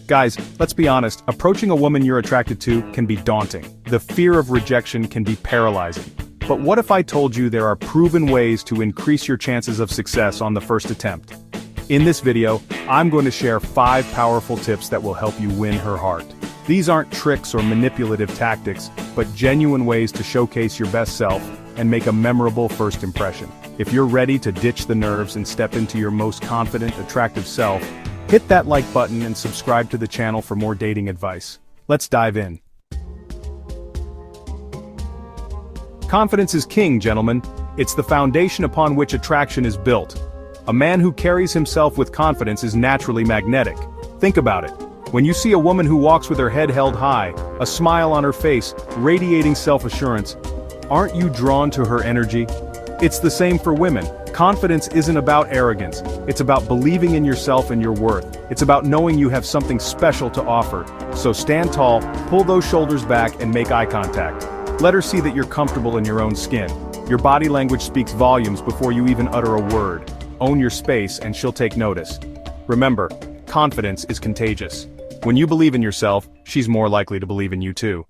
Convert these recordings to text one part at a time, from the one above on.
Guys, let's be honest, approaching a woman you're attracted to can be daunting. The fear of rejection can be paralyzing. But what if I told you there are proven ways to increase your chances of success on the first attempt? In this video, I'm going to share 5 powerful tips that will help you win her heart. These aren't tricks or manipulative tactics, but genuine ways to showcase your best self and make a memorable first impression. If you're ready to ditch the nerves and step into your most confident, attractive self, hit that like button and subscribe to the channel for more dating advice. Let's dive in. Confidence is king, gentlemen. It's the foundation upon which attraction is built. A man who carries himself with confidence is naturally magnetic. Think about it. When you see a woman who walks with her head held high, a smile on her face, radiating self-assurance, aren't you drawn to her energy? It's the same for women. Confidence isn't about arrogance. It's about believing in yourself and your worth. It's about knowing you have something special to offer. So stand tall, pull those shoulders back, and make eye contact. Let her see that you're comfortable in your own skin. Your body language speaks volumes before you even utter a word. Own your space and she'll take notice. Remember, confidence is contagious. When you believe in yourself, she's more likely to believe in you too.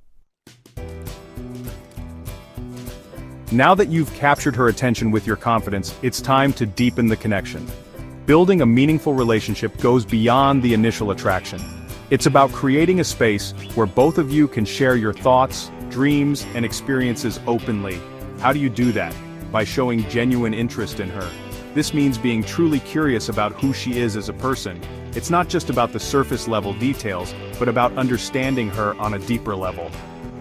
Now that you've captured her attention with your confidence, it's time to deepen the connection. Building a meaningful relationship goes beyond the initial attraction. It's about creating a space where both of you can share your thoughts, dreams, and experiences openly. How do you do that? By showing genuine interest in her. This means being truly curious about who she is as a person. It's not just about the surface-level details, but about understanding her on a deeper level.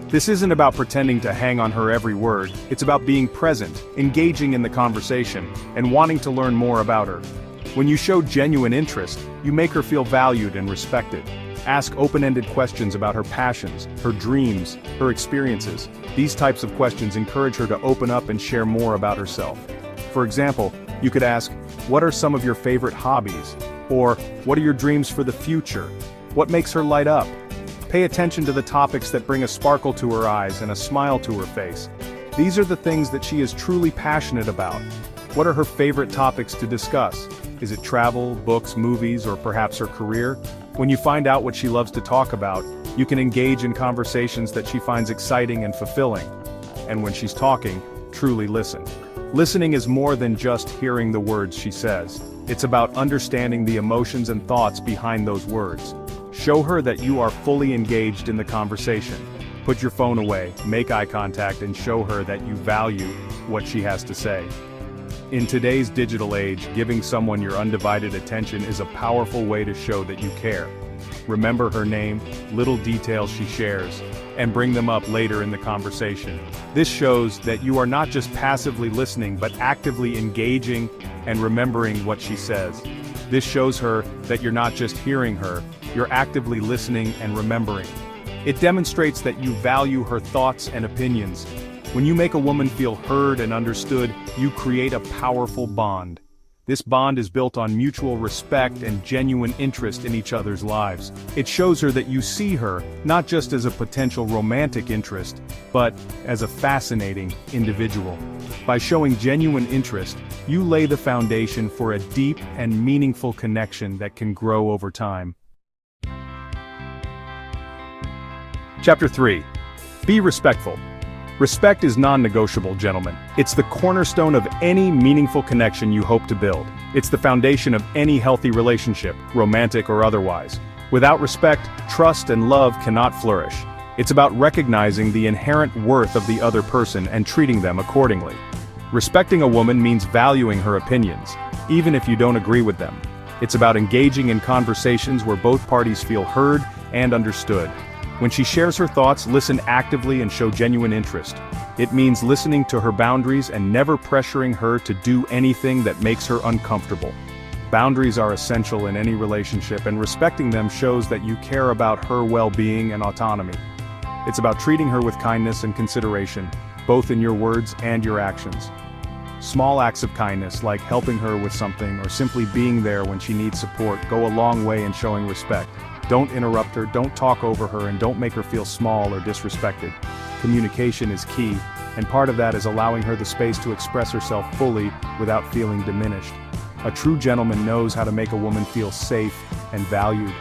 This isn't about pretending to hang on her every word, it's about being present, engaging in the conversation, and wanting to learn more about her. When you show genuine interest, you make her feel valued and respected. Ask open-ended questions about her passions, her dreams, her experiences. These types of questions encourage her to open up and share more about herself. For example, you could ask, what are some of your favorite hobbies? Or, what are your dreams for the future? What makes her light up? Pay attention to the topics that bring a sparkle to her eyes and a smile to her face. These are the things that she is truly passionate about. What are her favorite topics to discuss? Is it travel, books, movies, or perhaps her career? When you find out what she loves to talk about, you can engage in conversations that she finds exciting and fulfilling. And when she's talking, truly listen. Listening is more than just hearing the words she says. It's about understanding the emotions and thoughts behind those words. Show her that you are fully engaged in the conversation. Put your phone away, make eye contact, and show her that you value what she has to say. In today's digital age, giving someone your undivided attention is a powerful way to show that you care. Remember her name, little details she shares, and bring them up later in the conversation. This shows that you are not just passively listening but actively engaging and remembering what she says. This shows her that you're not just hearing her, you're actively listening and remembering. It demonstrates that you value her thoughts and opinions. When you make a woman feel heard and understood, you create a powerful bond. This bond is built on mutual respect and genuine interest in each other's lives. It shows her that you see her, not just as a potential romantic interest, but as a fascinating individual. By showing genuine interest, you lay the foundation for a deep and meaningful connection that can grow over time. Chapter 3. Be respectful. Respect is non-negotiable, gentlemen. It's the cornerstone of any meaningful connection you hope to build. It's the foundation of any healthy relationship, romantic or otherwise. Without respect, trust and love cannot flourish. It's about recognizing the inherent worth of the other person and treating them accordingly. Respecting a woman means valuing her opinions, even if you don't agree with them. It's about engaging in conversations where both parties feel heard and understood. When she shares her thoughts, listen actively and show genuine interest. It means listening to her boundaries and never pressuring her to do anything that makes her uncomfortable. Boundaries are essential in any relationship, and respecting them shows that you care about her well-being and autonomy. It's about treating her with kindness and consideration, both in your words and your actions. Small acts of kindness, like helping her with something or simply being there when she needs support, go a long way in showing respect. Don't interrupt her, don't talk over her, and don't make her feel small or disrespected. Communication is key, and part of that is allowing her the space to express herself fully without feeling diminished. A true gentleman knows how to make a woman feel safe and valued.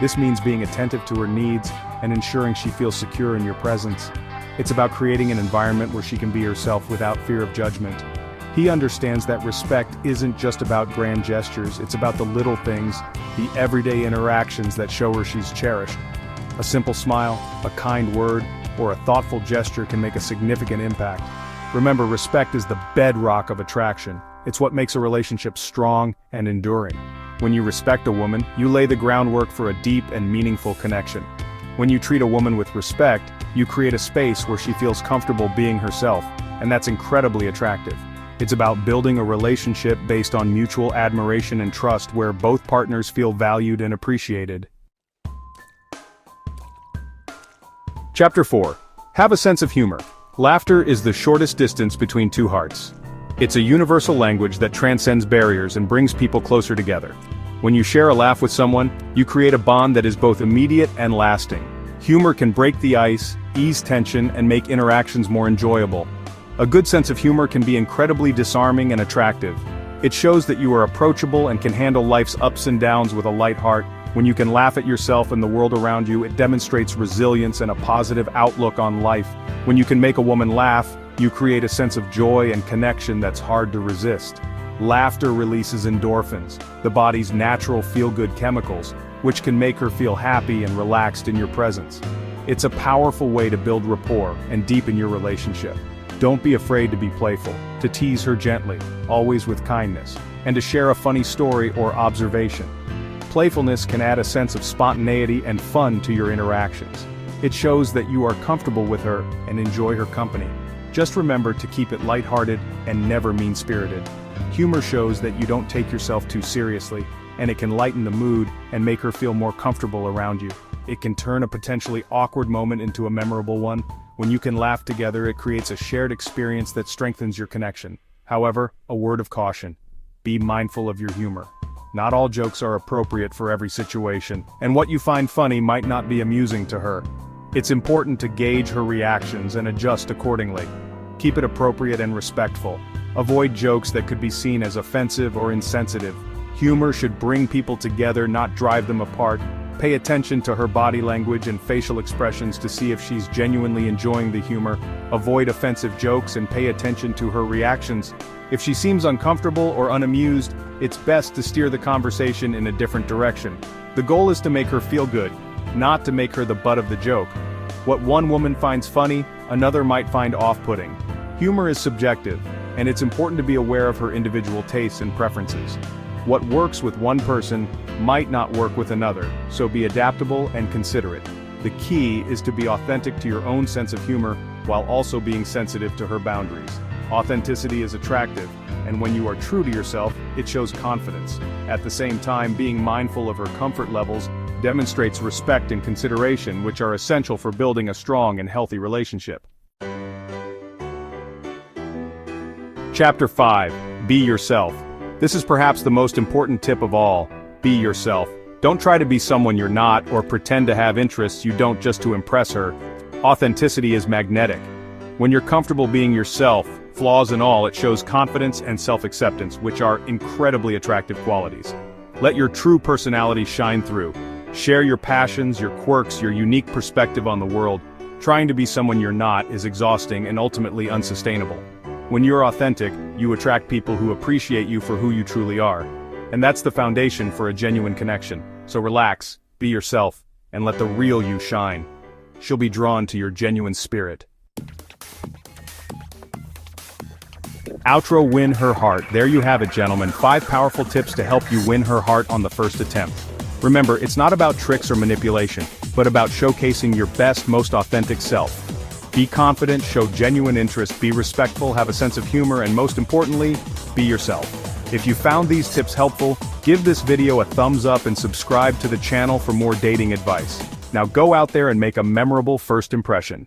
This means being attentive to her needs and ensuring she feels secure in your presence. It's about creating an environment where she can be herself without fear of judgment. He understands that respect isn't just about grand gestures, it's about the little things, the everyday interactions that show her she's cherished. A simple smile, a kind word, or a thoughtful gesture can make a significant impact. Remember, respect is the bedrock of attraction. It's what makes a relationship strong and enduring. When you respect a woman, you lay the groundwork for a deep and meaningful connection. When you treat a woman with respect, you create a space where she feels comfortable being herself, and that's incredibly attractive. It's about building a relationship based on mutual admiration and trust where both partners feel valued and appreciated. Chapter 4. Have a sense of humor. Laughter is the shortest distance between two hearts. It's a universal language that transcends barriers and brings people closer together. When you share a laugh with someone, you create a bond that is both immediate and lasting. Humor can break the ice, ease tension, and make interactions more enjoyable. A good sense of humor can be incredibly disarming and attractive. It shows that you are approachable and can handle life's ups and downs with a light heart. When you can laugh at yourself and the world around you, it demonstrates resilience and a positive outlook on life. When you can make a woman laugh, you create a sense of joy and connection that's hard to resist. Laughter releases endorphins, the body's natural feel-good chemicals, which can make her feel happy and relaxed in your presence. It's a powerful way to build rapport and deepen your relationship. Don't be afraid to be playful, to tease her gently, always with kindness, and to share a funny story or observation. Playfulness can add a sense of spontaneity and fun to your interactions. It shows that you are comfortable with her and enjoy her company. Just remember to keep it lighthearted and never mean-spirited. Humor shows that you don't take yourself too seriously, and it can lighten the mood and make her feel more comfortable around you. It can turn a potentially awkward moment into a memorable one. When you can laugh together, it creates a shared experience that strengthens your connection. However, a word of caution: be mindful of your humor. Not all jokes are appropriate for every situation, and what you find funny might not be amusing to her. It's important to gauge her reactions and adjust accordingly. Keep it appropriate and respectful. Avoid jokes that could be seen as offensive or insensitive. Humor should bring people together, not drive them apart. Pay attention to her body language and facial expressions to see if she's genuinely enjoying the humor. Avoid offensive jokes and pay attention to her reactions. If she seems uncomfortable or unamused, it's best to steer the conversation in a different direction. The goal is to make her feel good, not to make her the butt of the joke. What one woman finds funny, another might find off-putting. Humor is subjective, and it's important to be aware of her individual tastes and preferences. What works with one person might not work with another, so be adaptable and considerate. The key is to be authentic to your own sense of humor while also being sensitive to her boundaries. Authenticity is attractive, and when you are true to yourself, it shows confidence. At the same time, being mindful of her comfort levels demonstrates respect and consideration, which are essential for building a strong and healthy relationship. Chapter 5. Be yourself. This is perhaps the most important tip of all. Be yourself. Don't try to be someone you're not or pretend to have interests you don't just to impress her. Authenticity is magnetic. When you're comfortable being yourself, flaws and all, it shows confidence and self-acceptance, which are incredibly attractive qualities. Let your true personality shine through. Share your passions, your quirks, your unique perspective on the world. Trying to be someone you're not is exhausting and ultimately unsustainable. When you're authentic, you attract people who appreciate you for who you truly are. And that's the foundation for a genuine connection. So relax, be yourself, and let the real you shine. She'll be drawn to your genuine spirit. Outro: win her heart. There you have it, gentlemen. 5 powerful tips to help you win her heart on the first attempt. Remember, it's not about tricks or manipulation, but about showcasing your best, most authentic self. Be confident, show genuine interest, be respectful, have a sense of humor, and most importantly, be yourself. If you found these tips helpful, give this video a thumbs up and subscribe to the channel for more dating advice. Now go out there and make a memorable first impression.